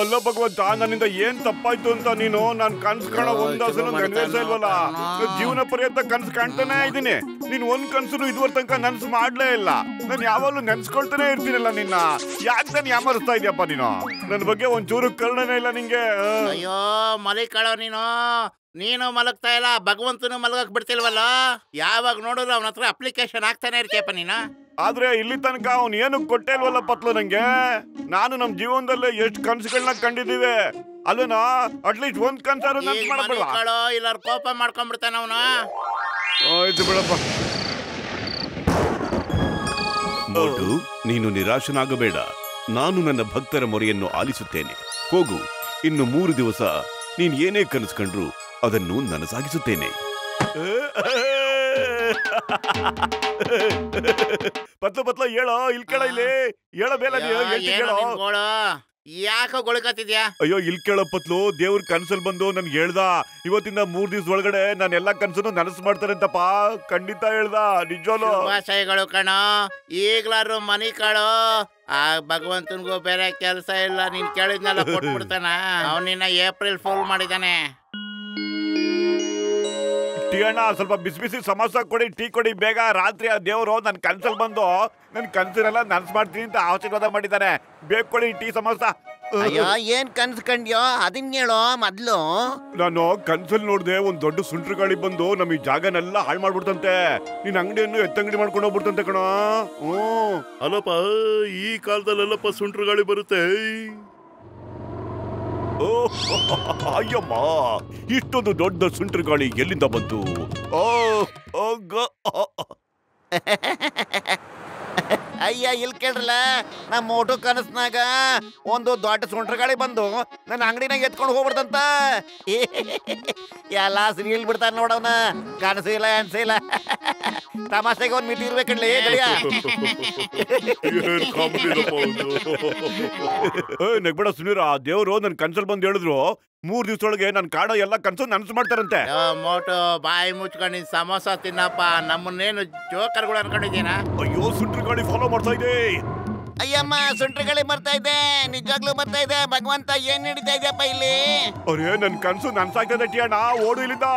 ಅಲ್ಲ ಭಗವಂತ, ನನ್ನಿಂದ ಏನ್ ತಪ್ಪಾಯ್ತು ಅಂತ ನೀನು ನಾನು ಕನ್ಸು ಕಾಣೋ ಒಂದಾಸಲು ನೆನವೇರ್ಸ ಇಲ್ವಲ್ಲ. ಜೀವನ ಪರ್ಯಂತ ಕನ್ಸು ಕಾಣ್ತಾನೆ ಇದ್ದೀನಿ. ನೀನ್ ಒಂದ್ ಕನ್ಸು ಇದುವರೆ ತನಕ ನನ್ಸು ಮಾಡ್ಲೇ ಇಲ್ಲ. ನಾನು ಯಾವಾಗ್ಲೂ ನೆನ್ಸ್ಕೊಳ್ತಾನೆ ಇರ್ತೀನಲ್ಲ ನಿನ್ನ. ಯಾಕೆ ನಾನು ಯಾಮರಿಸ್ತಾ ಇದೆಯಪ್ಪ ನೀನು? ನನ್ನ ಬಗ್ಗೆ ಒಂಚೂರು ಕರುಣೆನೇ ಇಲ್ಲ ನಿಂಗೆ. ಅಯ್ಯೋ ಮಲಿಕಳೋ ನೀನು ಮಲಗ್ತಾ ಇಲ್ಲ, ಭಗವಂತನು ಮಲಗಕ್ ಬಿಡ್ತಿಲ್ವಲ್ಲ. ಯಾವಾಗ ನೋಡಿದ್ರು ಅವನ ಹತ್ರ ಅಪ್ಲಿಕೇಶನ್ ಆಗ್ತಾನೆ ಇರ್ತೀಯಪ್ಪ ನೀನು. ಆದ್ರೆ ಇಲ್ಲಿ ತನಕ ಅವ್ನು ಏನು ಕೊಟ್ಟೇ ಇಲ್ವಲ್ಲ ಪತ್ಲು ನಂಗೆ. ನಾನು ನಮ್ ಜೀವನದಲ್ಲಿ ಎಷ್ಟು ಕನ್ಸುಗಳನ್ನ ಕಂಡಿದ್ದೀವಿ ಅಲ್ವೇನೋ. ಅಟ್ಲೀಸ್ಟ್ ಒಂದ್ ಕನ್ಸಾರು ಮಲಿಕಳೋ, ಇಲ್ಲ ಕೋಪ ಮಾಡ್ಕೊಂಡ್ಬಿಡ್ತಾನ ಅವನು. ಆಯ್ತು ಬಿಡಪ್ಪ. ಮೋಟು, ನೀನು ನಿರಾಶನಾಗಬೇಡ. ನಾನು ನನ್ನ ಭಕ್ತರ ಮೊರೆಯನ್ನು ಆಲಿಸುತ್ತೇನೆ. ಹೋಗು, ಇನ್ನು 3 ದಿವಸ ನೀನ್ ಏನೇ ಕನಸ್ಕೊಂಡ್ರು ಅದನ್ನು ನನಸಾಗಿಸುತ್ತೇನೆ. ಪತ್ಲ ಹೇಳೋ, ಇಲ್ಲಿ ಕೇಳ, ಇಲ್ಲಿ ಹೇಳ ಬೇಡ. ಯಾಕೋ ಗೊಳಕತ್ತಿದ್ಯಾ? ಅಯ್ಯೋ ಇಲ್ಲಿ ಕೇಳೋ ಪತ್ಲು, ದೇವ್ರ ಕನ್ಸಲ್ ಬಂದು ನನ್ಗೆ ಹೇಳ್ದ ಇವತ್ತಿಂದ 3 ದಿವಸ ಒಳಗಡೆ ನಾನು ಎಲ್ಲಾ ಕನ್ಸನ್ನು ನನಸು ಮಾಡ್ತಾರೆ ಅಂತಪ್ಪ. ಖಂಡಿತ ಹೇಳ್ದ, ನಿಜವಲ್ಲ. ಶುಭಾಶಯಗಳು ಕಣೋ. ಈಗ್ಲಾರು ಮನಿ ಕಾಳೋ. ಆ ಭಗವಂತನ್ಗೂ ಬೇರೆ ಕೆಲಸ ಇಲ್ಲ, ನೀನ್ ಕೇಳಿದ್ನೆಲ್ಲ ಕೊಟ್ಬಿಡ್ತಾನ. ಅವನಿನ್ನ ಏಪ್ರಿಲ್ ಫುಲ್ ಮಾಡಿದಾನೆ. ಟೀ ಅಣ್ಣ, ಸ್ವಲ್ಪ ಬಿಸಿ ಬಿಸಿ ಸಮೋಸ ಕೊಡಿ, ಟೀ ಕೊಡಿ ಬೇಗ. ರಾತ್ರಿ ಆ ದೇವರು ನನ್ ಕನ್ಸಲ್ ಬಂದು ನನ್ ಕನ್ಸನ್ನೆಲ್ಲ ನನ್ಸ್ ಮಾಡ್ತೀನಿ ಅಂತ ಆಶೀರ್ವಾದ ಮಾಡಿದ್ದಾನೆ. ಬೇಗ ಕೊಡಿ ಟೀ ಸಮೋಸ. ಅಯ್ಯೋ, ಏನ್ ಕನ್ಸ್ ಕಂಡ್ಯೋ ಅದನ್ನ ಹೇಳೋ ಮೊದ್ಲು. ನಾನು ಕನ್ಸಲ್ ನೋಡ್ದೆ ಒಂದ್ ದೊಡ್ಡ ಸುಂಟ್ರ ಗಾಳಿ ಬಂದು ನಮ್ ಈ ಜಾಗನೆಲ್ಲ ಹಾಳು ಮಾಡ್ಬಿಡ್ತಂತೆ. ನಿನ್ ಅಂಗಡಿಯನ್ನು ಎತ್ತಂಗಡಿ ಮಾಡ್ಕೊಂಡು ಹೋಗ್ಬಿಡ್ತಂತೆ ಕಣ. ಅಲ್ಲಪ್ಪ, ಈ ಕಾಲದಲ್ಲೆಲ್ಲಪ್ಪ ಸುಂಟ್ರ ಗಾಳಿ ಬರುತ್ತೆ. ಅಯ್ಯಮ್ಮ, ಇಷ್ಟೊಂದು ದೊಡ್ಡ ಸುಂಟ್ರ ಗಾಳಿ ಎಲ್ಲಿಂದ ಬಂತು? ಅಯ್ಯ, ಇಲ್ಲಿ ಕೇಳ್ರಲ್ಲ, ನಮ್ಮ ಮೋಟು ಕನಸ್ನಾಗ ಒಂದು ದೊಡ್ಡ ಸುಂಟ್ರ ಗಾಳಿ ಬಂದು ನನ್ನ ಅಂಗಡಿನಾಗ ಎತ್ಕೊಂಡು ಹೋಗ್ಬಿಡ್ತಂತ. ಎಲ್ಲ ಸೀಲ್ ಬಿಡ್ತಾನ ನೋಡವನ. ಕನಸು ಇಲ್ಲ, ಅನ್ಸಿಲ್ಲ. ತಮಾಷೆಗೆ ಒಂದ್ ಮಿತಿ ಇರ್ಬೇಕಡ್ಲಿ. ನೆಗ್ಬೇಡ ಸುನೀರ. ದೇವ್ರು ನನ್ ಕನ್ಸಲ್ ಬಂದು ಹೇಳಿದ್ರು 3 ದಿವಸದೊಳಗೆ ನನ್ ಕಾಡೋ ಎಲ್ಲ ಕನ್ಸು ನನ್ಸು ಮಾಡ್ತಾರಂತೆ. ಮೋಟು, ಬಾಯಿ ಮುಚ್ಕೊಂಡು ನಿನ್ ಸಮೋಸ ತಿನ್ನಪ್ಪ. ನಮ್ಮನ್ನೇನು ಜೋಕರ್ಗಳು ಅನ್ಕೊಂಡಿದ್ದೀನ? ಅಯ್ಯೋ, ಸುಂಟ್ರ ಗಾಳಿ ಫಾಲೋ ಮಾಡ್ತಾ ಇದೆ. ಅಯ್ಯಮ್ಮ, ಸುಂಟ್ರ ಗಾಳಿ ಬರ್ತಾ ಇದೆ, ನಿಜವಾಗ್ಲೂ ಬರ್ತಾ ಇದೆ. ಭಗವಂತ, ಏನ್ ನಡೀತಾ ಇದೆಯಪ್ಪ ಇಲ್ಲಿ? ಅರೇ, ನನ್ ಕನ್ಸು ನನ್ಸಾಗ್ತದೆ ಟೀ ಅಣ್ಣ. ಓಡು ಇಲ್ಲಿಂದ.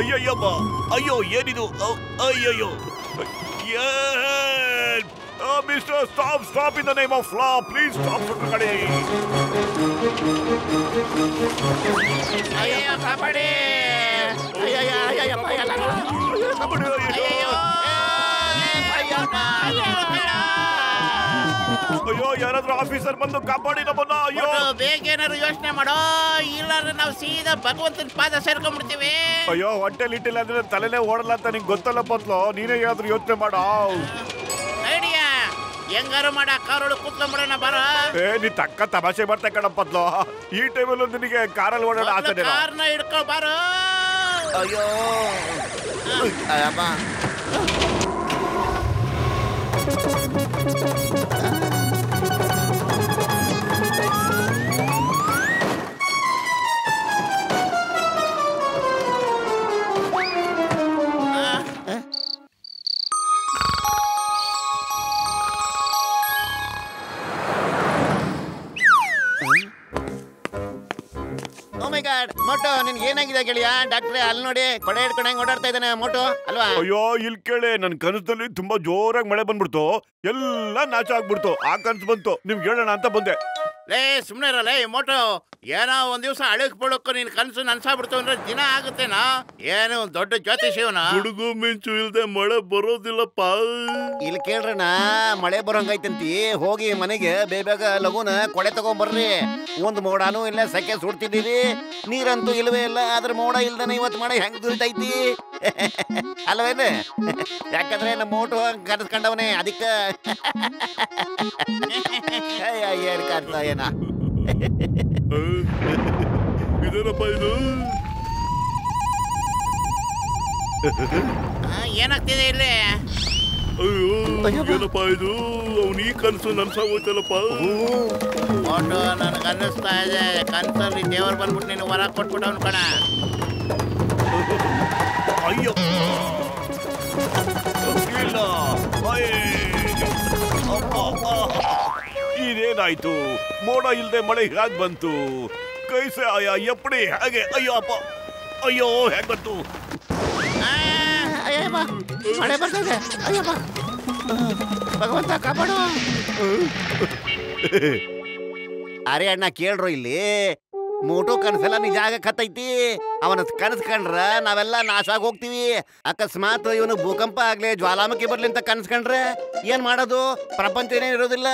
ಅಯ್ಯಯ್ಯಮ್ಮ, ಅಯ್ಯೋ ಏನಿದು? ಅಯ್ಯಯ್ಯೋ, Mister, stop in the name of law. Please stop, ಸುಂಟ್ರ ಗಾಳಿ. ಅಯ್ಯೋ, ಕಾಪಾಡಿ. ಅಯ್ಯೋ, ಯಾರಾದ್ರೂ ಆಫೀಸರ್ ಬಂದು ಕಾಪಾಡಿ ನಮ್ಮನ್ನ. ಅಯ್ಯೋ, ಬೇಗ ಏನಾದ್ರು ಯೋಚನೆ ಮಾಡೋ, ಇಲ್ಲಾಂದ್ರೆ ನಾವು ಸೀದಾ ಭಗವಂತನ ಪಾದ ಸೇರ್ಕೊಂಡ್ಬಿಡ್ತೀವಿ. ಅಯ್ಯೋ, ಹೊಟ್ಟೆಲಿ ಇಟ್ಟಿಲ್ಲ ಅಂದ್ರೆ ತಲೆನೇ ಓಡಲ್ಲ ಅಂತ ನಿಂಗೆ ಗೊತ್ತಲ್ಲ ಪತ್ಲು. ನೀನೇ ಏನಾದ್ರೂ ಯೋಚನೆ ಮಾಡೋ. ಐಡಿಯಾ ಹೆಂಗಾರು ಮಾಡ, ಕಾರೊಳಗೆ ಕೂತ್ಕೊಂಡ್ಬಿಡೋಣ ಬಾರ. ನೀ ತಕ್ಕ ತಮಾಷೆ ಮಾಡ್ತಾ ಕಣಪ್ಪತ್ಲು. ಈ ಟೈಮಲ್ಲಿ ನಿನಗೆ ಕಾರಲ್ಲಿ ಓಡಾಡ ಆಸೆ? ಕಾರ್ನ ಹಿಡ್ಕೊ ಬಾರೋ. ಅಯ್ಯೋ, ಅಯ್ಯಪ್ಪ. ಮೋಟು, ನಿನ್ಗೆ ಏನಾಗಿದೆ ಗೆಳೆಯ? ಡಾಕ್ಟ್ರೆ ಅಲ್ಲಿ ನೋಡಿ, ಕೊಡೆ ಹಿಡ್ಕೊಂಡಂಗೆ ಓಡಾಡ್ತಾ ಇದ್ದಾನೆ ಮೋಟು ಅಲ್ವಾ? ಅಯ್ಯೋ, ಇಲ್ಲಿ ಕೇಳಿ, ನನ್ ಕನಸಲ್ಲಿ ತುಂಬಾ ಜೋರಾಗಿ ಮಳೆ ಬಂದ್ಬಿಡ್ತು. ಎಲ್ಲ ನಾಶ ಆಗ್ಬಿಡ್ತು. ಆ ಕನ್ಸು ಬಂತು, ನಿಮ್ಗೆ ಹೇಳೋಣ ಅಂತ ಬಂದೆ. ಲೇ ಸುಮ್ನೆ ಇರಲ್ಲ ಮೋಟು. ಏನೋ ಒಂದ್ ದಿವ್ಸ ಅಳಕ್ ಬೀಳಕ್ಕೂ ನೀನ್ ಕನ್ಸು ನನ್ಸಾಬಿಡ್ತು ಅಂದ್ರೆ ದಿನ ಆಗುತ್ತೇನಾ? ಏನು ದೊಡ್ಡ ಜ್ಯೋತಿಷಿವನ? ಗುಡುಗು ಮಿಂಚು ಇಲ್ದೆ ಮಳೆ ಬರೋದಿಲ್ಲಪ್ಪ. ಇಲ್ಲಿ ಕೇಳ್ರಣ್ಣ, ಮಳೆ ಬರೋಂಗೈತಂತಿ. ಹೋಗಿ ಮನೆಗೆ ಬೇಗ ಲಘುನ ಕೊಡೆ ತಗೊಂಡ್ಬರ್ರಿ. ಒಂದ್ ಮೋಡಾನು ಇಲ್ಲ, ಸೆಕೆ ಸುಡ್ತಿದ್ದೀವಿ. ನೀರಂತೂ ಇಲ್ವೇ ಇಲ್ಲ. ಆದ್ರೆ ಮೋಡ ಇಲ್ದನ ಇವತ್ತು ಮಳೆ ಹೆಂಗ್ ಬೀಳ್ತೈತಿ ಅಲ್ವೇನು? ಯಾಕಂದ್ರೆ ನಮ್ಮ ಮೋಟು ಕನಸ್ಕೊಂಡವನೇ, ಅದಕ್ಕ ಏನ್ ಕಾಣ್ತಾ ಏನ? ಇದೇನಪ್ಪ ಇದು? ಏನಾಗ್ತಿದೆ ಇಲ್ಲಿ? ಅಯ್ಯೋ, ಏನಪ್ಪ ಇದು? ಅವ್ನು ಈ ಕನಸು ನನ್ಸಾಗೋಯ್ತಲ್ಲಪ್ಪ. ಮೋಟು, ನನ್ಗೆ ಅನ್ನಿಸ್ತಾ ಇದೆ ಕನ್ಸಲ್ಲಿ ದೇವರು ಬಂದ್ಬಿಟ್ಟು ನೀನು ಹೊರ ಕೊಟ್ಬಿಟ್ಟು ಅವ್ನು ಕಣ. ಅಯ್ಯೋ, ಇಲ್ಲ ಇದೇನಾಯ್ತು? ಮೋಡ ಇಲ್ದೆ ಮಳೆ ಹೇಗ್ ಬಂತು? ಕೈಸೆ ಆಯಾ ಎಪ್ಪಡಿ ಹಾಗೆ. ಅಯ್ಯೋ ಅಪ್ಪ, ಅಯ್ಯೋ ಹೇಗ್ ಬಂತು? ಅಯ್ಯಪ್ಪ ಮಳೆ ಬರ್ತದೆ. ಅಯ್ಯಪ್ಪ ಭಗವಂತ ಕಾಪಾಡು. ಅರೆ ಅಣ್ಣ ಕೇಳ್ರು ಇಲ್ಲಿ ಮೋಟು ಕನಸೆಲ್ಲ ನಿಜ ಆಗಕತ್ತೈತಿ. ಅವನ ಕನಸು ಕಂಡ್ರ ನಾವೆಲ್ಲ ನಾಶ ಆಗಿ ಹೋಗ್ತೀವಿ. ಅಕಸ್ಮಾತ್ ಇವನು ಭೂಕಂಪ ಆಗ್ಲಿ ಜ್ವಾಲಾಮುಖಿ ಬರ್ಲಿ ಅಂತ ಕನಸು ಕಂಡ್ರೆ ಏನ್ ಮಾಡೋದು? ಪ್ರಪಂಚ ಏನೇ ಇರೋದಿಲ್ಲ.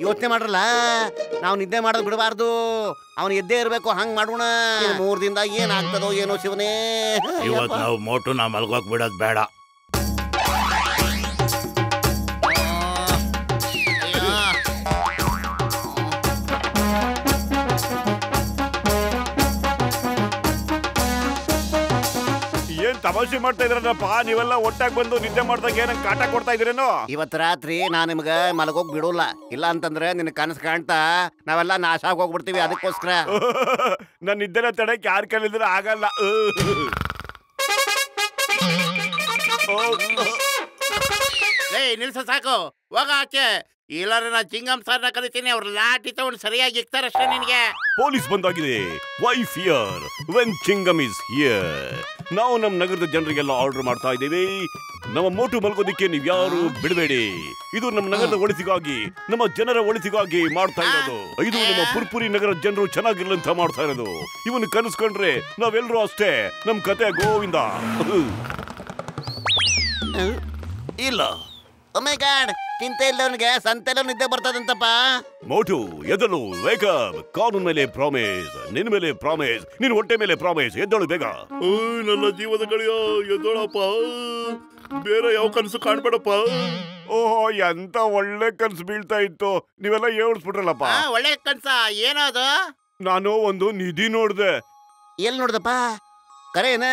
ಯೋಚನೆ ಮಾಡ್ರಲ್ಲ, ನಾವು ನಿದ್ದೆ ಮಾಡೋದು ಬಿಡಬಾರ್ದು. ಅವನು ಎದ್ದೇ ಇರ್ಬೇಕು. ಹಂಗ್ ಮಾಡೋಣ. 3 ದಿನದಾಗ ಏನಾಗ್ತದೋ ಏನೋ ಶಿವನೇ. ಇವತ್ತು ನಾವು ಮೋಟುನ ಮಲ್ಗೋಕ್ ಬಿಡೋದು ಬೇಡ. ಏನ್ ತಮಾಷೆ ಮಾಡ್ತಾ ಇದ್ರಪ್ಪ ನೀವೆಲ್ಲ ಒಟ್ಟಾಗಿ ಬಂದು ನಿದ್ದೆ ಮಾಡ್ದಾಗ ಏನಂಗ್ ಕಾಟ ಕೊಡ್ತಾ ಇದ್ರೇನೋ? ಇವತ್ ರಾತ್ರಿ ನಾನ್ ನಿಮ್ಗ ಮಲಗೋಗ್ ಬಿಡೋಲ್ಲ. ಇಲ್ಲ ಅಂತಂದ್ರೆ ನಿನ್ ಕನಸು ಕಾಣ್ತಾ ನಾವೆಲ್ಲ ನಾಶ ಆಗಿ ಹೋಗ್ಬಿಡ್ತೀವಿ. ಅದಕ್ಕೋಸ್ಕರ ನನ್ನ ನಿದ್ದೆನ ತಡಕ್ಕೆ ಯಾರು ಕೇಳಿದ್ರೆ ಆಗಲ್ಲ. ನಿಲ್ಸ ಸಾಕು, ಹೋಗ ಆಚೆ. ಇಲ್ಲಾರ ನಾ ಚಿಂಗಮ್ ಸರ್ನ ಕರಿತೀನಿ. ಅವ್ರ ಲಾಠಿ ತಗೊಂಡು ಸರಿಯಾಗಿ ಇಕ್ತಾರಷ್ಟೇ ನಿನ್ಗೆ. ಪೊಲೀಸ್ ಬಂದಾಗಿದೆ. Why fear when Chingam is here. ನಾವು ನಮ್ಮ ನಗರದ ಜನರಿಗೆಲ್ಲ ಆರ್ಡರ್ ಮಾಡ್ತಾ ಇದ್ದೀವಿ, ನಮ್ಮ ಮೋಟು ಮಲ್ಗೋದಿಕ್ಕೆ ನೀವ್ ಯಾರು ಬಿಡಬೇಡಿ. ಇದು ನಮ್ಮ ನಗರದ ಒಳಿತಿಗಾಗಿ, ನಮ್ಮ ಜನರ ಒಳಿತಿಗಾಗಿ ಮಾಡ್ತಾ ಇರೋದು. ಇದು ನಮ್ಮ ಪುರ್ಪುರಿ ನಗರ ಜನರು ಚೆನ್ನಾಗಿರ್ಲಂತ ಮಾಡ್ತಾ ಇರೋದು. ಇವನು ಕನಸ್ಕೊಂಡ್ರೆ ನಾವೆಲ್ಲರೂ ಅಷ್ಟೇ. ನಮ್ ಕತೆ ಗೋವಿಂದ. ಇಲ್ಲ ಓ ಮೈ ಗಾಡ್, ಚಿಂತೆ ಇಲ್ಲವನಿಗೆ ಸಂತೆಲ್ಲ ನಿದ್ದೆ ಬರ್ತದಂತಪ್ಪ. ಮೋಟು ಎದಳು, ವೇಕಪ್. ಕಾನೂನ್ ಮೇಲೆ ಪ್ರಾಮಿಸ್, ನಿನ್ ಮೇಲೆ ಪ್ರಾಮಿಸ್, ನಿನ್ ಹೊಟ್ಟೆ ಮೇಲೆ ಪ್ರಾಮಿಸ್. ಎದ್ದಳು ಬೇಗ. ನನ್ನ ಜೀವದ ಗಳಿಯೋ ಎದ್ದೋಳಪ್ಪ. ಬೇರೆ ಯಾವ ಕನಸು ಕಾಣ್ಬೇಡಪ್ಪ. ಓಹೋ, ಎಂತ ಒಳ್ಳೆ ಕನ್ಸು ಬೀಳ್ತಾ ಇತ್ತು. ನೀವೆಲ್ಲ ಏಳ್ಸ್ಬಿಟ್ರಲ್ಲಪ್ಪ. ಒಳ್ಳೆ ಕನ್ಸ ಏನದು? ನಾನು ಒಂದು ನಿಧಿ ನೋಡ್ದೆ. ಎಲ್ಲಿ ನೋಡ್ದಪ್ಪ? ಕರೇನ?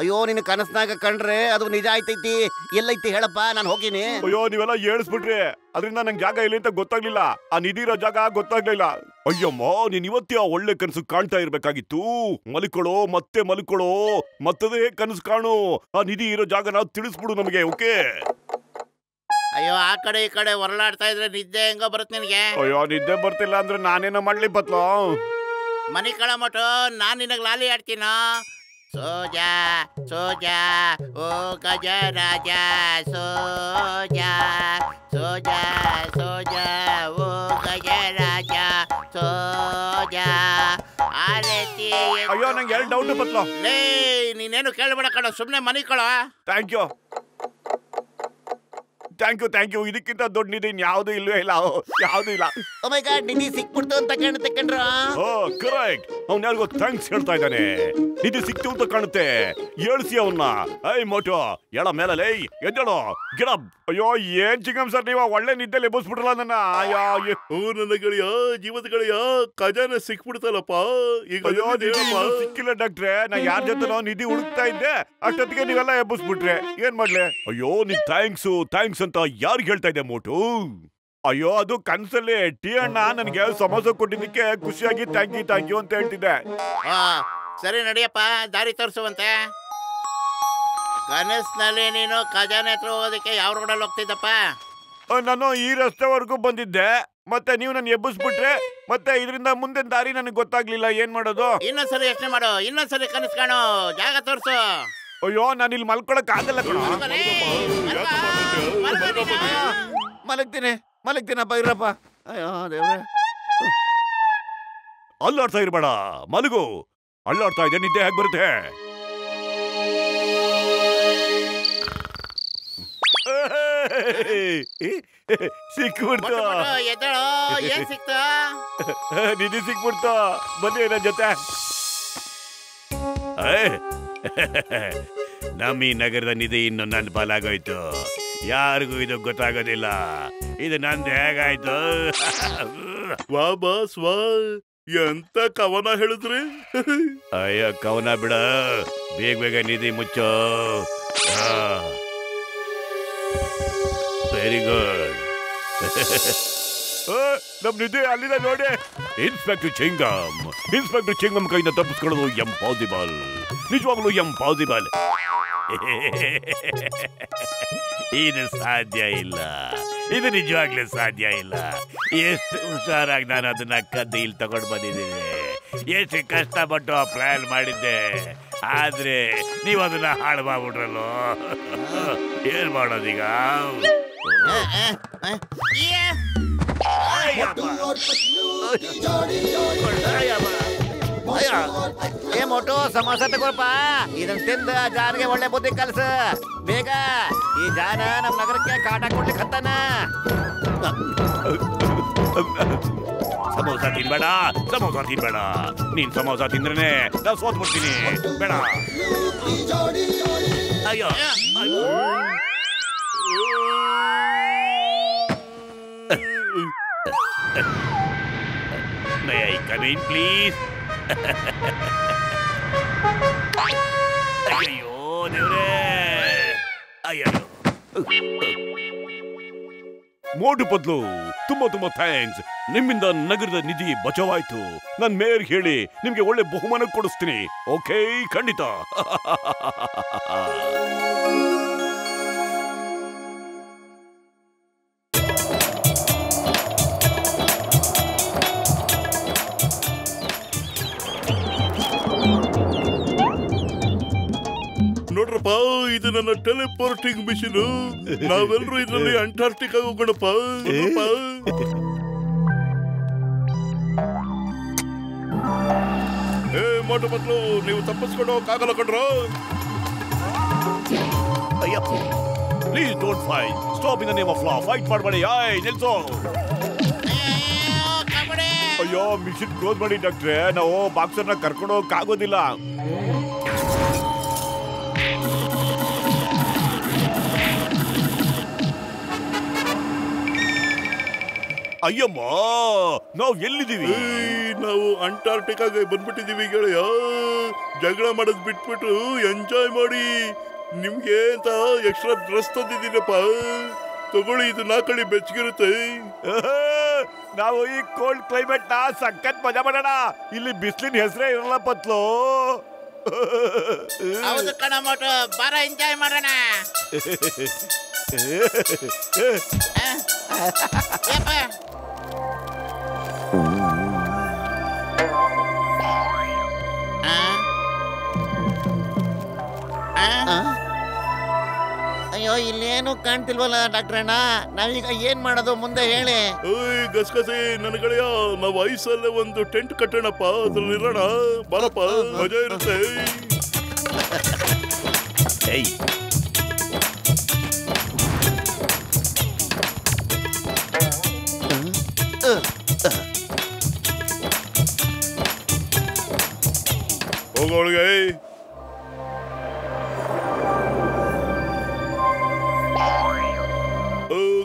ಅಯ್ಯೋ, ನಿನ್ನ ಕನಸ್ನಾಗ ಕಂಡ್ರೆ ಅದು ನಿಜ ಆಯ್ತೈತಿ. ಎಲ್ಲೈತಿ ಹೇಳಪ್ಪ, ನಾನು ಹೋಗಿನಿ. ಅಯ್ಯೋ, ನೀವೆಲ್ಲ ಏಳ್ಸ್ಬಿಟ್ರಿ. ಅದರಿಂದ ನಂಗೆ ಜಾಗ ಇಲ್ಲಿ ಅಂತ ಗೊತ್ತಾಗ್ಲಿಲ್ಲ. ಆ ನಿಧಿ ಇರೋ ಜಾಗ ಗೊತ್ತಾಗ್ಲಿಲ್ಲ. ಅಯ್ಯಮ್ಮ, ನೀನ್ ಇವತ್ತೇ ಆ ಒಳ್ಳೆ ಕನಸು ಕಾಣ್ತಾ ಇರ್ಬೇಕಾಗಿತ್ತು. ಮಲಿಕೊಳ್ಳೋ, ಮತ್ತೆ ಮಲಿಕೊಳ್ಳೋ, ಮತ್ತದೇ ಕನಸು ಕಾಣು. ಆ ನಿಧಿ ಇರೋ ಜಾಗನ ತಿಳಿಸ್ಬಿಡು ನಮಗೆ. ಓಕೆ? ಅಯ್ಯೋ, ಆ ಕಡೆ ಈ ಕಡೆ ಹೊರಳಾಡ್ತಾ ಇದ್ರೆ ನಿದ್ದೆ ಹೆಂಗ ಬರುತ್ತೆ ನಿನ್ಗೆ? ಅಯ್ಯೋ, ನಿದ್ದೆ ಬರ್ತಿಲ್ಲ ಅಂದ್ರೆ ನಾನೇನೋ ಮಾಡ್ಲಿ ಬತ್ಲೋ. ಮನಿ ಕಳ ಮಟು, ನಾನ್ ನಿನಗ್ ಲಾಲಿ ಆಡ್ತೀನ. ಸೋಜಾ ಸೋಜಾ ಓ ಗಜರಾಜ, ಸೋಜಾ ಸೋಜಾ ಸೋಜಾ ಓ ಗಜರಾಜ, ಸೋಜಾ ಆರತಿ. ಅಯ್ಯೋ, ನಂಗೆ 2 ಡೌಟ್ ಬತ್ಲೋ. ಲೇ, ನೀನೇನು ಕೇಳಬೇಡ ಕಣ, ಸುಮ್ನೆ ಮನಿ ಕಳ. Thank you. Thank you. ಇದಕ್ಕಿಂತ ದೊಡ್ಡ ನಿಧಿ ಯಾವ್ದು ಇಲ್ವೇ ಇಲ್ಲ. ಯಾವ್ದು ಇಲ್ಲ. ಓ ಮೈ ಗಾಡ್, ನಿಧಿ ಸಿಕ್ಬಿಡ್ತು ಅಂತ ಕಾಣುತ್ತೆ ಕಣ್ರ. ಓ ಕರೆಕ್ಟ್. ಅವ್ನ ಯಾರಿಗೋ ಥ್ಯಾಂಕ್ಸ್ ಹೇಳ್ತಾ ಇದ್ದಾನೆ. ನಿಧಿ ಸಿಕ್ತು ಅಂತ ಕಾಣುತ್ತೆ. ಏಳ್ಸಿ ಅವನ್ನ. ಐ ಮೋಟು, ಎಳ ಮೇಲೆ ಎದ್ದಳು, ಗಿಡ. ಅಯ್ಯೋ, ಏನ್ ಚಿಂಗಮ್ ಸರ್, ನೀವು ಒಳ್ಳೆ ನಿದ್ದೆ ಎಬ್ಬಿಸ್ಬಿಟ್ರಲ್ಲ ನನ್ನ. ನನ್ನ ಗೆಳೆಯ, ಜೀವದ ಗೆಳೆಯ, ಖಜಾನೆ ಸಿಕ್ಬಿಡ್ತಲ್ಲಪ್ಪ. ಈಗ ಅಯ್ಯೋ, ನಿಧಿ ಸಿಕ್ಕಿಲ್ಲ ಡಾಕ್ಟ್ರೆ. ನಾ ಯಾರ ಜೊತೆನೋ ನಿಧಿ ಹುಡುಕ್ತಾ ಇದ್ದೆ. ಅಷ್ಟೊತ್ತಿಗೆ ನೀವೆಲ್ಲ ಎಬ್ಬಿಸ್ಬಿಟ್ರೆ ಏನ್ ಮಾಡ್ಲೆ? ಅಯ್ಯೋ, ನೀನ್ ಥ್ಯಾಂಕ್ಸ್ ಅಂತ ಯಾರಿಗೆ ಹೇಳ್ತಾ ಇದ್ದೆ ಮೋಟು? ಅಯ್ಯೋ, ಅದು ಕನ್ಸಲ್ಲಿ ಟೀ ಅಣ್ಣ ನನಗೆ ಸಮೋಸ ಕೊಟ್ಟಿದ್ದಕ್ಕೆ ಖುಷಿಯಾಗಿ ಥ್ಯಾಂಕ್ ಯು ಅಂತ ಹೇಳ್ತಿದ್ದೆ. ಸರಿ ನಡಿಯಪ್ಪ, ದಾರಿ ತೋರಿಸುವಂತೆ. ಕನಸಿನಲ್ಲಿ ನೀನು ಖಜಾನೆ ಹತ್ರ ಹೋಗೋದಕ್ಕೆ ಯಾವ ರೋಡಲ್ಲಿ ಹೋಗ್ತಿದ್ದಪ್ಪ? ನಾನು ಈ ರಸ್ತೆವರೆಗೂ ಬಂದಿದ್ದೆ. ಮತ್ತೆ ನೀವು ನನ್ನ ಎಬ್ಬಿಸ್ಬಿಟ್ರೆ ಮತ್ತೆ ಇದರಿಂದ ಮುಂದೆ ದಾರಿ ನನಗೆ ಗೊತ್ತಾಗ್ಲಿಲ್ಲ. ಏನ್ ಮಾಡೋದು? ಇನ್ನೊಂದ್ಸರಿ ಯೋಚನೆ ಮಾಡು, ಇನ್ನೊಂದ್ಸರಿ ಕನಸು ಕಾಣು, ಜಾಗ ತೋರಿಸು. ಅಯ್ಯೋ, ನಾನು ಇಲ್ಲಿ ಮಲ್ಕೊಳಕ್ ಆಗಲ್ಲ ಕಣ. ಮಲಗ್ತೀನಪ್ಪ, ಇರಪ್ಪ. ಅಯ್ಯೋ ದೇವ್ರೆ, ಅಲ್ಲಾಡ್ತಾ ಇರ್ಬೇಡ, ಮಲಗು. ಅಲ್ಲಾಡ್ತಾ ಇದೆ, ನಿದ್ದೆ ಹೇಗೆ ಬರುತ್ತೆ? ಸಿಕ್ಬಿಡ್ತು. ಎದ್ದಳು, ಏನ್ ಸಿಕ್ತ? ನಿಧಿ ಸಿಕ್ಬಿಡ್ತು. ಬನ್ನಿ ನನ್ನ ಜೊತೆ. ನಮ್ಮ ಈ ನಗರದ ನಿಧಿ ಇನ್ನು ನನ್ನ ಪಾಲಾಗೋಯ್ತು. ಯಾರಿಗೂ ಇದು ಗೊತ್ತಾಗೋದಿಲ್ಲ. ಇದು ನಂದು ಹೇಗಾಯ್ತು? ವಾ ಬಾಸ್ ವಾ, ಎಂತ ಕವನ ಹೇಳಿದ್ರಿ? ಅಯ್ಯೋ, ಕವನ ಬಿಡ, ಬೇಗ ನಿಧಿ ಮುಚ್ಚೋ. Very good. ನಮ್ ನಿಧಿ ಅಲ್ಲಿದೆ ನೋಡಿ. ಇನ್ಸ್ಪೆಕ್ಟರ್ ಚಿಂಗಮ್ ಕೈಯಿಂದ ತಪ್ಪಿಸ್ಕೊಳ್ಳೋದು ಎಂಪಾಸಿಬಲ್. ನಿಜವಾಗ್ಲೂ ಎಂಪಾಸಿಬಲ್. ಇದು ಸಾಧ್ಯ ಇಲ್ಲ. ಇದು ನಿಜವಾಗ್ಲೂ ಸಾಧ್ಯ ಇಲ್ಲ. ಎಷ್ಟು ಹುಷಾರಾಗಿ ನಾನು ಅದನ್ನ ಕದ್ದು ಇಲ್ಲಿ ತಗೊಂಡು ಬಂದಿದ್ದೀನಿ. ಎಷ್ಟು ಕಷ್ಟಪಟ್ಟು ಆ ಪ್ಲಾನ್ ಮಾಡಿದ್ದೆ, ಆದ್ರೆ ನೀವು ಅದನ್ನ ಹಾಳು ಮಾಡ್ಬಿಟ್ರಲ್ಲೋ. ಏನ್ ಮಾಡೋದೀಗ? ಏ ಮೋಟು ಸಮೋಸ ತಗೊಳ್ಪ. ಇದನ್ನ ತಿಂದ ಜಾನ್ಗೆ ಒಳ್ಳೆ ಬುದ್ಧಿ ಕಲ್ಸ ಬೇಗ. ಈ ಜಾನ ನಮ್ ನಗರಕ್ಕೆ ಕಾಟ ಕೊಡ್ಲಿಕ್ಕೆ ಹತ್ತಾನ. ಸಮೋಸ ತಿನ್ಬೇಡ, ಸಮೋಸ ತಿನ್ಬೇಡ. ನೀನ್ ಸಮೋಸ ತಿಂದ್ರೇನೆ ನಾ ಸೋತ್ಬಿಡ್ತೀನಿ. ಬೇಡ. ಅಯ್ಯೋ May I come in, please? ಅಯ್ಯೋ ದೇವ್ರೇ, ಅಯ್ಯೋ. ಮೋಟು ಪದ್ಲು, ತುಂಬಾ ತುಂಬಾ ಥ್ಯಾಂಕ್ಸ್. ನಿಮ್ಮಿಂದ ನಗರದ ನಿಧಿ ಬಚಾವಾಯ್ತು. ನನ್ ಮೇಯರ್ ಹೇಳಿ ನಿಮ್ಗೆ ಒಳ್ಳೆ ಬಹುಮಾನ ಕೊಡಿಸ್ತೀನಿ. ಓಕೆ, ಖಂಡಿತ. ನೋಡ್ರಪ್ಪ, ಇದು ನನ್ನ ಟೆಲಿಪೋರ್ಟಿಂಗ್ ಮಿಷಿನ್. ನಾವೆಲ್ಲರೂ ಇದರಲ್ಲಿ ಅಂಟಾರ್ಟಿಕಾ ಹೋಗೋಣಪ್ಪ. ಏ ಮೋಟು ಪತ್ಲು, ನೀವು ತಪ್ಪಿಸ್ಕೊಂಡು ಹೋಗಕ್ಕಾಗಲ್ಲ ಕಣ್ರೋ. ಅಯ್ಯೋ, please don't fight. Stop in the name of law. Fight ಮಾಡಬೇಡಿ. ಆಯ್ ನಿಲ್ಸೋ. ಅಯ್ಯೋ, ಮಿಷಿನ್ ಕ್ಲೋಸ್ ಮಾಡಿ ಡಾಕ್ಟ್ರೆ. ನಾವು ಬಾಕ್ಸರ್ನ ಕರ್ಕೊಂಡು ಹೋಗಕ್ಕಾಗೋದಿಲ್ಲ. ಅಯ್ಯಮ್ಮ, ನಾವು ಎಲ್ಲಿದ್ದೀವಿ? ನಾವು ಅಂಟಾರ್ಟಿಕಾಗೆ ಬಂದ್ಬಿಟ್ಟಿದೀವಿ ಗೆಳೆಯ. ಜಗಳ ಮಾಡೋದ್ ಬಿಟ್ಬಿಟ್ಟು ಎಂಜಾಯ್ ಮಾಡಿ. ನಿಮ್ಗೆ ಅಂತ ಎಕ್ಸ್ಟ್ರಾ ಡ್ರೆಸ್ ತಂದಿದ್ದೀನಪ್ಪ, ತಗೊಳ್ಳಿ. ಇದು ನಾಲ್ಕಳಿ ಬೆಚ್ಚಗಿರುತ್ತೆ. ನಾವು ಈ ಕೋಲ್ಡ್ ಕ್ಲೈಮೇಟ್ ನ ಸಖತ್ ಮಜಾ ಮಾಡೋಣ. ಇಲ್ಲಿ ಬಿಸಿಲಿನ ಹೆಸರೇ ಇರಲ್ಲ ಪತ್ಲು. ಹೌದು ಕಣ ಮೋಟು, ಬಾರ ಎಂಜಾಯ್ ಮಾಡೋಣ. ಅಯ್ಯೋ, ಇಲ್ಲೇನು ಕಾಣ್ತಿಲ್ವಲ್ಲ ಡಾಕ್ಟ್ರಣ್ಣ. ನಾವೀಗ ಏನ್ ಮಾಡೋದು ಮುಂದೆ ಹೇಳಿ. ಓಯ್ ಗಸ್ಗಸಿ, ನನ್ನ ಗೆಳೆಯ, ನಾವು ಐಸಲ್ಲೇ ಒಂದು ಟೆಂಟ್ ಕಟ್ಟೋಣಪ್ಪ. ಅದ್ರಲ್ಲಿ ಇರೋಣ. ಬಾರಪ್ಪ, ಮಜಾ ಇರುತ್ತೆ. ಹೋಗೋಳಿಗೆ.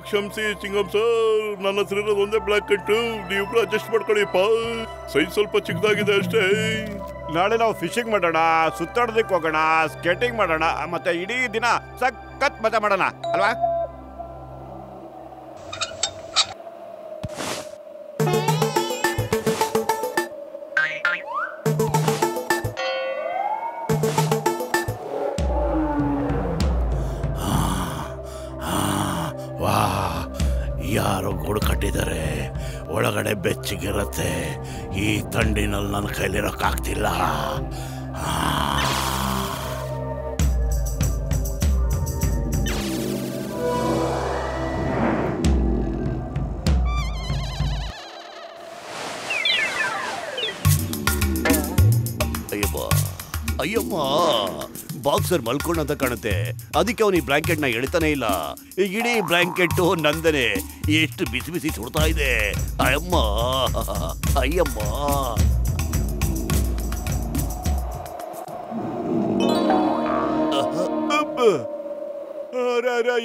ಕ್ಷಮಿಸಿ ಚಿಂಗಮ್ ಸರ್, ನನ್ನ ಹತ್ರ ಇರೋದು ಒಂದೇ ಬ್ಲಾಕ್ ಕಟ್ಟು. ನೀವಿಬ್ರು ಅಡ್ಜಸ್ಟ್ ಮಾಡ್ಕೊಳ್ಳಿಪ್ಪ. ಸೈಜ್ ಸ್ವಲ್ಪ ಚಿಕ್ಕದಾಗಿದೆ ಅಷ್ಟೇ. ನಾಳೆ ನಾವು ಫಿಶಿಂಗ್ ಮಾಡೋಣ, ಸುತ್ತಾಡೋದಕ್ಕೆ ಹೋಗೋಣ, ಸ್ಕೇಟಿಂಗ್ ಮಾಡೋಣ, ಮತ್ತೆ ಇಡೀ ದಿನ ಸಖತ್ ಮಜಾ ಮಾಡೋಣ ಅಲ್ವಾ? ಯಾರೋ ಗೂಡು ಕಟ್ಟಿದ್ದಾರೆ. ಒಳಗಡೆ ಬೆಚ್ಚಗಿರುತ್ತೆ. ಈ ಥಂಡಿನಲ್ಲಿ ನನ್ನ ಕೈಲಿರೋಕ್ಕಾಗ್ತಿಲ್ಲ. ಅಯ್ಯಮ್ಮ, ಬಾಕ್ಸರ್ ಮಲ್ಕೊಂಡಂತ ಕಾಣುತ್ತೆ. ಅದಕ್ಕೆ ಅವನು ಈ ಬ್ಲಾಂಕೆಟ್ ನ ಎಳಿತಾನೆ ಇಲ್ಲ. ಈ ಇಡೀ ಬ್ಲಾಂಕೆಟ್ ನಂದನೆ. ಎಷ್ಟು ಬಿಸಿ ಬಿಸಿ ಸುಡ್ತಾ ಇದೆ. ಅಯ್ಯಮ್ಮ, ಅಯ್ಯಮ್ಮ.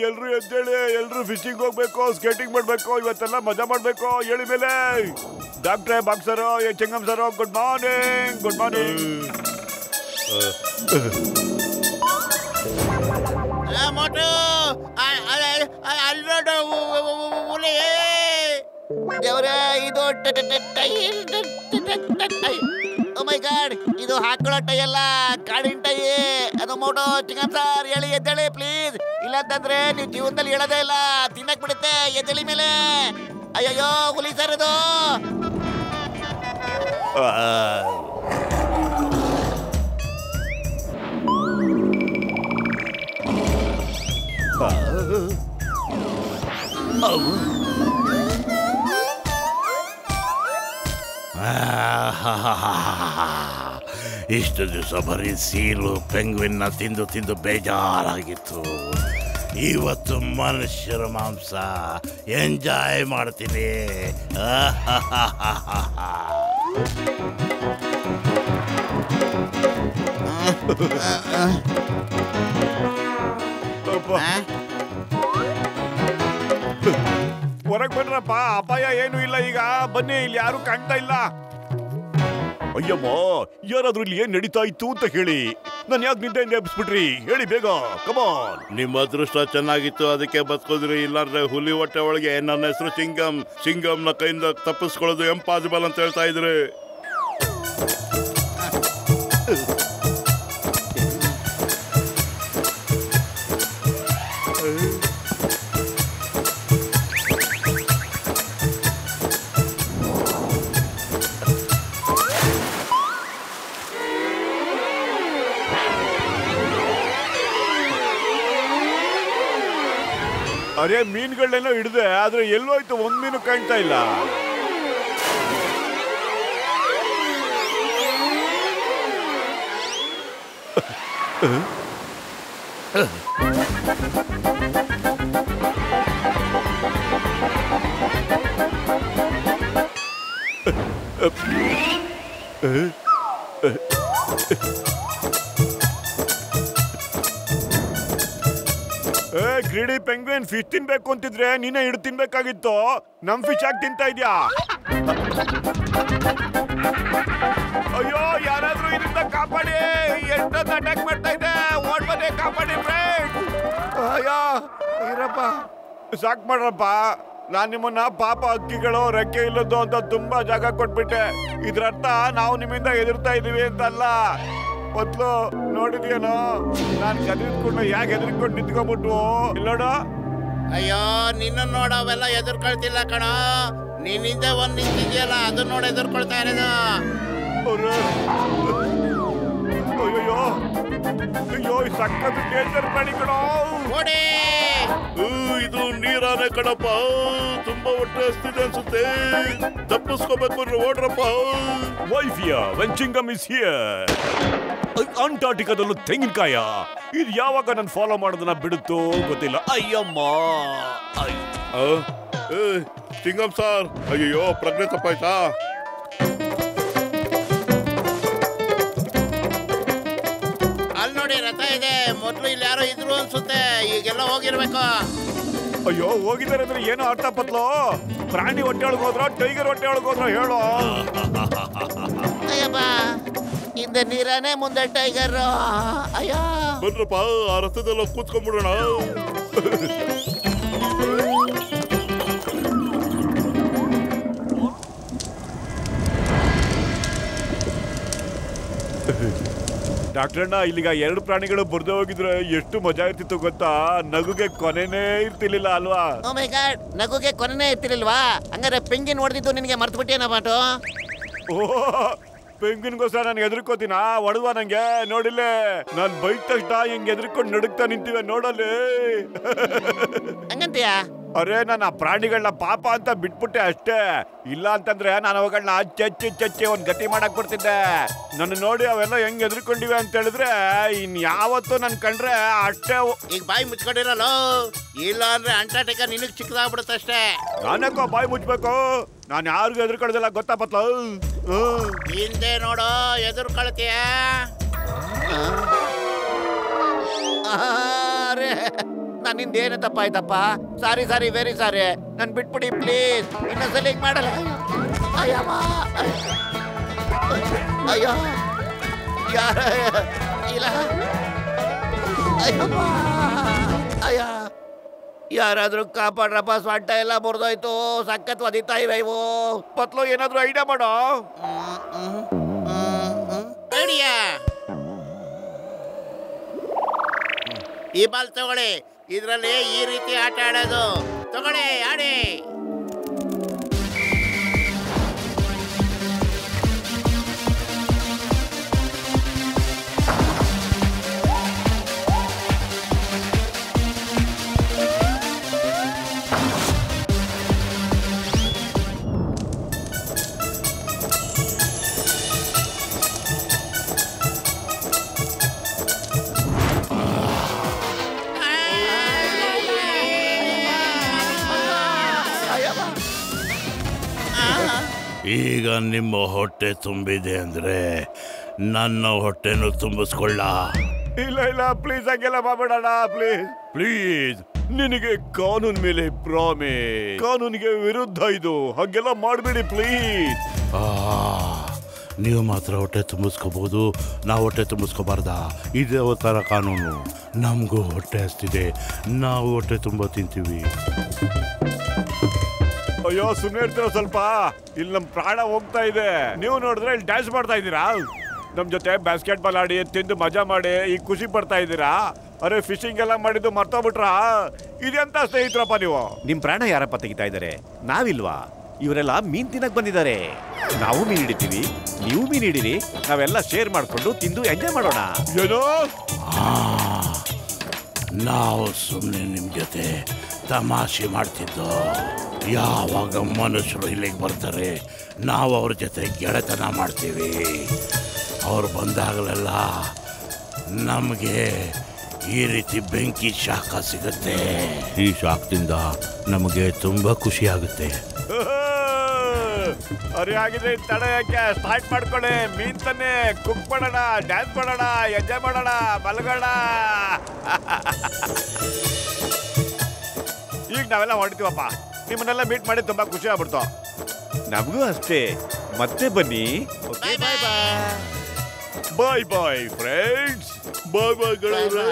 ಎಲ್ರು ಎದ್ದೇಳಿ, ಎಲ್ರು ಫಿಶಿಂಗ್ ಹೋಗ್ಬೇಕು, ಸ್ಕೇಟಿಂಗ್ ಮಾಡ್ಬೇಕು, ಇವತ್ತೆಲ್ಲ ಮಜಾ ಮಾಡ್ಬೇಕು. ಹೇಳಿ ಮೇಲೆ ಡಾಕ್ಟ್ರೆ, boxer, Chingam sir, good morning. Good morning. Motu, ಅಲ್ಲೋಡು ಹುಲಿ. ದೇವ್ರೇ, ಇದು ಮೈ ಗಾಡ್, ಇದು ಹಾಕೊಳ್ಳೋ ಟೈ ಅಲ್ಲ, ಕಾಡಿನ ಟೈ. ಅದು ಮೋಟೋ ಚಿಕನ್ ಸಾರ್, ಹೇಳಿ ಎದ್ದೇಳಿ ಪ್ಲೀಸ್. ಇಲ್ಲಂತಂದ್ರೆ ನೀವು ಜೀವನದಲ್ಲಿ ಹೇಳೋದೇ ಇಲ್ಲ, ತಿನ್ನಕ್ ಬಿಡುತ್ತೆ. ಎದ್ದೇಳಿ ಮೇಲೆ. ಅಯ್ಯಯ್ಯೋ ಹುಲಿ ಸರ್ ಅದು. ಇಷ್ಟು ದಿವಸ ಬರೀ ಸೀಲು ಪೆಂಗ್ವಿನ್ನ ತಿಂದು ತಿಂದು ಬೇಜಾರಾಗಿತ್ತು. ಇವತ್ತು ಮನುಷ್ಯರ ಮಾಂಸ ಎಂಜಾಯ್ ಮಾಡ್ತೀನಿ. ಹೊರಗ್ ಬನ್ರಪ್ಪ, ಅಪಾಯ ಏನು ಇಲ್ಲ. ಈಗ ಬನ್ನಿ, ಇಲ್ಲಿ ಯಾರು ಕಾಣ್ತಾ ಇಲ್ಲ. ಅಯ್ಯಮ್ಮ, ಯಾರಾದ್ರೂ ಇಲ್ಲಿ ಏನ್ ನಡೀತಾ ಇತ್ತು ಅಂತ ಹೇಳಿ. ನಾನು ಯಾಕೆ ನಿದ್ದೆಯಿಂದ ಎಬ್ಬಿಸ್ಬಿಟ್ರಿ? ಹೇಳಿ ಬೇಗ, ಕಮಾನ್. ನಿಮ್ಮ ಅದೃಷ್ಟ ಚೆನ್ನಾಗಿತ್ತು, ಅದಕ್ಕೆ ಬದುಕೋದ್ರಿ. ಇಲ್ಲಾಂದ್ರೆ ಹುಲಿ ಹೊಟ್ಟೆ ಒಳಗೆ ನನ್ನ ಹೆಸರು ಸಿಂಗಂನ ಕೈಯಿಂದ ತಪ್ಪಿಸ್ಕೊಳ್ಳೋದು ಎಂಪಾಸಿಬಲ್ ಅಂತ ಹೇಳ್ತಾ ಇದ್ರಿ. ಅರೆ, ಮೀನುಗಳನ್ನೆಲ್ಲ ಹಿಡಿದೆ, ಆದ್ರೆ ಎಲ್ಲೋಯ್ತು? ಒಂದ್ ಮೀನು ಕಾಣ್ತಾ ಇಲ್ಲ. ಗ್ರೀಡಿ ಪೆಂಗ್ವಿನ್, ಫಿಶ್ ತಿನ್ಬೇಕು ಅಂತಿದ್ರೆ ನೀನೇ ಹಿಡಿದು ತಿನ್ಬೇಕಾಗಿತ್ತು. ನಮ್ ಫಿಶ್ ಯಾಕೆ ತಿಂತಾ ಇದ್ಯಾ? ಅಯ್ಯೋ, ಯಾರಾದ್ರೂ ಇದರಿಂದ ಕಾಪಾಡಿ. ಎಷ್ಟೊಂದು ಅಟ್ಯಾಕ್ ಮಾಡ್ತಾ ಇದೆ. ಓಡ್ ಬನ್ನಿ, ಕಾಪಾಡಿ ಫ್ರೆಂಡ್. ಅಯ್ಯೋ ಇರಪ್ಪ, ಸಾಕ್ ಮಾಡ್ರಪ್ಪ. ನಾನ್ ನಿಮ್ಮನ್ನ ಪಾಪ ಹಕ್ಕಿಗಳು ರೆಕ್ಕೆ ಇಲ್ಲದ್ದು ಅಂತ ತುಂಬಾ ಜಾಗ ಕೊಟ್ಬಿಟ್ಟೆ. ಇದ್ರರ್ಥ ನಾವು ನಿಮ್ಮಿಂದ ಎದುರ್ತಾ ಇದೀವಿ ಅಂತಲ್ಲ. ಮೊದ್ಲು ನೋಡಿದ್ಯೇನೋ, ನಾನ್ ಹೆದರ್ಕೊಂಡು ಯಾಕೆ ಹೆದರ್ಕೊಂಡು ನಿಂತ್ಕೊಂಡ್ಬಿಟ್ಟು ಇಲ್ಲೋಡ. ಅಯ್ಯೋ, ನಿನ್ನ ನೋಡ ಅವೆಲ್ಲ ಎದುರ್ಕೊಳ್ತಿಲ್ಲ ಕಣ. ನೀನ್ ಹಿಂದೆ ಒಂದ್ ನಿಂತಿದ್ಯಲ್ಲ, ಅದನ್ನ ನೋಡಿ ಎದುರ್ಕೊಳ್ತಾ ಇರೋದು. ಅಯ್ಯೋ ಅಯ್ಯೋ, ಸಕ್ಕತ್ತು ಡೇಂಜರ್ ಪ್ರಾಣಿ ಕಣೋ. ಓಡಿ. ಇದು ನೀರಾನೆ ಕಣಪ್ಪ, ತುಂಬಾ ಹೊಟ್ಟೆ ಹಸ್ತಿದೆ ಅನ್ಸುತ್ತೆ. ತಪ್ಪಿಸ್ಕೋಬೇಕು ಅಂದ್ರೆ ಓಡ್ರಪ್ಪ. ವೈಫಿಯಾ ವೆಂಚಿಂಗಮ್ ಇಸ್ ಹಿಯರ್. ಅಂಟಾರ್ಟಿಕಾದಲ್ಲೂ ತೆಂಗಿನಕಾಯ. ಇದು ಯಾವಾಗ ನಾನು ಫಾಲೋ ಮಾಡೋದನ್ನ ಬಿಡುತ್ತೋ ಗೊತ್ತಿಲ್ಲ. ಅಯ್ಯಮ್ಮ. ಸಿಂಗಮ್ ಸಾರ್, ಅಯ್ಯೋ ಪ್ರಜ್ಞೆ ತಪ್ಪಾಯ್ತಾ? ಅಲ್ಲಿ ನೋಡಿ, ರಥ ಇದೆ. ಮೊದ್ಲು ಇಲ್ಲಿ ಯಾರೋ ಇದ್ರು ಅನ್ಸುತ್ತೆ, ಈಗೆಲ್ಲ ಹೋಗಿರ್ಬೇಕು. ಅಯ್ಯೋ, ಹೋಗಿದ್ದಾರೆ ಅಂದ್ರೆ ಏನೋ ಅರ್ಥ ಪತ್ಲೋ. ಪ್ರಾಣಿ ಹೊಟ್ಟೆ ಒಳಗೆ ಹೋದ್ರೋ, ಟೈಗರ್ ಹೊಟ್ಟೆ ಒಳಗೆ ಹೋದ್ರೋ ಹೇಳೋ. ಅಯ್ಯಪ್ಪ, ಹಿಂದೆ ನೀರಾನೆ, ಮುಂದೆ ಟೈಗರ್. ಅಯ್ಯೋ ಬನ್ರಪ್ಪ, ಆ ರಥದಲ್ಲ ಕೂತ್ಕೊಂಡ್ಬಿಡೋಣ. ಡಾಕ್ಟ್ರಣ್ಣ, ಇಲ್ಲಿಗ 2 ಪ್ರಾಣಿಗಳು ಬರ್ದೇ ಹೋಗಿದ್ರೆ ಎಷ್ಟು ಮಜಾ ಇರ್ತಿತ್ತು ಗೊತ್ತಾ? ನಗುಗೆ ಕೊನೆನೇ ಇರ್ತಿರ್ಲಿಲ್ಲ ಅಲ್ವಾ? ಓ ಮೈ ಗಾಡ್, ನಗುಗೆ ಕೊನೆನೇ ಇರ್ತಿರ್ಲಿಲ್ವಾ? ಹಂಗಾರೆ ಪೆಂಗಿನ್ ಹೊಡೆದಿದ್ದು ನಿನಗೆ ಮರ್ತು ಬಿಟ್ಟೇನ ಬಾಟು? ಓಹ್, ಪೆಂಗಿನ್ಗೋಸ್ಕರ ನಾನು ಎದುರ್ಕೋತೀನ? ಹೊಡೆದ್ವಾ ನಂಗೆ? ನೋಡಿಲ್ಲೇ, ನಾನ್ ಬೈಕ್ ತಕ್ಷಣ ಹಿಂಗ್ ಎದುರ್ಕೊಂಡು ನಡುಕ್ತಾ ನಿಂತಿವೆ ನೋಡಲ್ಲಿ. ಹಂಗಂತೀಯಾ? ಅರೆ, ನಾನು ಆ ಪ್ರಾಣಿಗಳನ್ನ ಪಾಪ ಅಂತ ಬಿಟ್ಬಿಟ್ಟೆ ಅಷ್ಟೇ. ಇಲ್ಲ ಅಂತಂದ್ರೆ ನಾನು ಅವುಗಳನ್ನ ಚಚ್ಚಿ ಒಂದ್ ಗತಿ ಮಾಡಕ್ ಬಿಡ್ತಿದ್ದೆ. ನನ್ನ ನೋಡಿ ಅವೆಲ್ಲ ಹೆಂಗ್ ಎದುರ್ಕೊಂಡಿವೆ ಅಂತ ಹೇಳಿದ್ರೆ, ಇನ್ ಯಾವತ್ತೂ ನನ್ ಕಂಡ್ರೆ ಅಷ್ಟೇ. ಈಗ ಬಾಯಿ ಮುಚ್ಕೊಂಡಿರಲ್ಲ, ಇಲ್ಲ ಅಂದ್ರೆ ಅಂಟಾರ್ಟಿಕಾ ನಿನಗ್ ಚಿಕ್ಕದಾಗ್ಬಿಡುತ್ತೆ ಅಷ್ಟೇ. ನಾನ್ಯಾಕೋ ಬಾಯಿ ಮುಚ್ಬೇಕು? ನಾನು ಯಾರಿಗೂ ಎದುರ್ಕೊಳ್ಳೋದಿಲ್ಲ, ಗೊತ್ತಾಪತ್ಲ. ಹಿಂದೆ ನೋಡೋ, ಎದುರ್ಕೊಳ್ತೀಯ. ನನ್ನಿಂದ ಏನು ತಪ್ಪಾಯ್ತಪ್ಪ? ಸಾರಿ ಸಾರಿ, ವೆರಿ ಸಾರಿ. ನನ್ ಬಿಟ್ಬಿಡಿ ಪ್ಲೀಸ್. ಇನ್ನೊಂದ್ಸಲ ಹಿಂಗ್ ಮಾಡಲ್ಲ. ಅಯ್ಯಮ್ಮ, ಅಯ್ಯೋ, ಯಾರ ಇಲ್ಲ. ಅಯ್ಯಮ್ಮ, ಅಯ್ಯ, ಯಾರಾದ್ರೂ ಕಾಪಾಡ್ರಪ್ಪ. ಸ್ವಂಟ ಎಲ್ಲ ಮುರಿದೋಯ್ತು, ಸಖತ್ ಒದಿತಾ ಇವೆ ಇವು. ಪತ್ಲು, ಏನಾದ್ರೂ ಐಡಿಯಾ ಮಾಡೋ. ಐಡಿಯಾ. ಈ ಬಾಲ್ ತಗೊಳ್ಳಿ, ಇದ್ರಲ್ಲಿ ಈ ರೀತಿ ಆಟ ಆಡೋದು. ತಗೊಳ್ಳಿ, ಆಡಿ. ಈಗ ನಿಮ್ಮ ಹೊಟ್ಟೆ ತುಂಬಿದೆ ಅಂದ್ರೆ ನನ್ನ ಹೊಟ್ಟೆನೂ ತುಂಬಿಸ್ಕೊಳ್ಳ. ಇಲ್ಲ ಪ್ಲೀಸ್ ಹಂಗೆಲ್ಲ ಮಾಡ್ಬೇಡಣ್ಣ, ಪ್ಲೀಸ್. ನಿನಗೆ ಕಾನೂನ್ ಮೇಲೆ ಪ್ರಾಮಿಸ್, ಕಾನೂನಿಗೆ ವಿರುದ್ಧ ಇದು, ಹಾಗೆಲ್ಲ ಮಾಡಬೇಡಿ ಪ್ಲೀಸ್. ನೀವು ಮಾತ್ರ ಹೊಟ್ಟೆ ತುಂಬಿಸ್ಕೋಬಹುದು, ನಾವು ಹೊಟ್ಟೆ ತುಂಬಿಸ್ಕೋಬಾರ್ದ? ಇದೇ ಥರ ಕಾನೂನು. ನಮಗೂ ಹೊಟ್ಟೆ ಹಸ್ತಿದೆ, ನಾವು ಹೊಟ್ಟೆ ತುಂಬ ತಿಂತೀವಿ. ಅಯ್ಯೋ ಸುಮ್ಮನೆ ಇರ್ತೀರ ಸ್ವಲ್ಪ, ಇಲ್ಲಿ ನಮ್ ಪ್ರಾಣ ಹೋಗ್ತಾ ಇದೆ. ನೀವು ನೋಡಿದ್ರೆ ಇಲ್ಲಿ ಡ್ಯಾನ್ಸ್ ಮಾಡ್ತಾ ಇದ್ದೀರಾ, ನಮ್ ಜೊತೆ ಬಾಸ್ಕೆಟ್ ಬಾಲ್ ಆಡಿ ತಿಂದು ಮಜಾ ಮಾಡಿ ಈಗ ಖುಷಿ ಪಡ್ತಾ ಇದ್ದೀರಾ. ಅರೆ ಫಿಶಿಂಗ್ ಎಲ್ಲ ಮಾಡಿದ್ದು ಮರ್ತೋಗ್ಬಿಟ್ರ? ಇದೆಂತ ಸ್ನೇಹಿತರಪ್ಪ ನೀವು? ನಿಮ್ ಪ್ರಾಣ ಯಾರಪ್ಪ ತೆಗಿತಾ ಇದ್ದಾರೆ? ನಾವಿಲ್ವಾ? ಇವರೆಲ್ಲ ಮೀನ್ ತಿನ್ನಕ್ ಬಂದಿದ್ದಾರೆ. ನಾವು ಮೀನ್ ಹಿಡಿತೀವಿ, ನೀವು ಮೀನ್ ಹಿಡೀರಿ, ನಾವೆಲ್ಲ ಶೇರ್ ಮಾಡ್ಕೊಂಡು ತಿಂದು ಎಂಜಾಯ್ ಮಾಡೋಣ. ಏನೋ ನಾವು ಸುಮ್ಮನೆ ನಿಮ್ಮ ಜೊತೆ ತಮಾಷೆ ಮಾಡ್ತಿದ್ದು. ಯಾವಾಗ ಮನುಷ್ಯರು ಇಲ್ಲಿಗೆ ಬರ್ತಾರೆ, ನಾವು ಅವ್ರ ಜೊತೆ ಗೆಳೆತನ ಮಾಡ್ತೀವಿ. ಅವ್ರು ಬಂದಾಗಲೆಲ್ಲ ನಮಗೆ ಈ ರೀತಿ ಬೆಂಕಿ ಶಾಖ ಸಿಗುತ್ತೆ. ಈ ಶಾಖದಿಂದ ನಮಗೆ ತುಂಬ ಖುಷಿ ಆಗುತ್ತೆ. ಅರೆ ಹಾಗಿದ್ರೆ ತಡ ಯಾಕೆ, ಸ್ಟಾರ್ಟ್ ಮಾಡ್ಕೊಳ್ಳಿ. ಮೀನ್ ತಾನೆ, ಕುಕ್ ಮಾಡೋಣ, ಡ್ಯಾನ್ಸ್ ಮಾಡೋಣ, ಎಂಜಾಯ್ ಮಾಡೋಣ, ಮಲಗೋಣ. ಈಗ ನಾವೆಲ್ಲ ಹೊರಡ್ತೀವಪ್ಪ. ನಿಮ್ಮನ್ನೆಲ್ಲ ಮೀಟ್ ಮಾಡಿ ತುಂಬಾ ಖುಷಿ ಆಗ್ಬಿಡ್ತು. ನಮಗೂ ಅಷ್ಟೇ. ಮತ್ತೆ ಬನ್ನಿ. ಬಾಯ್ ಬಾಯ್ ಬಾಯ್. ಬಾಯ್ ಬಾಯ್ ಫ್ರೆಂಡ್ಸ್. ಬಾಯ್ ಬಾಯ್ ಗೆಳೆಯರೇ.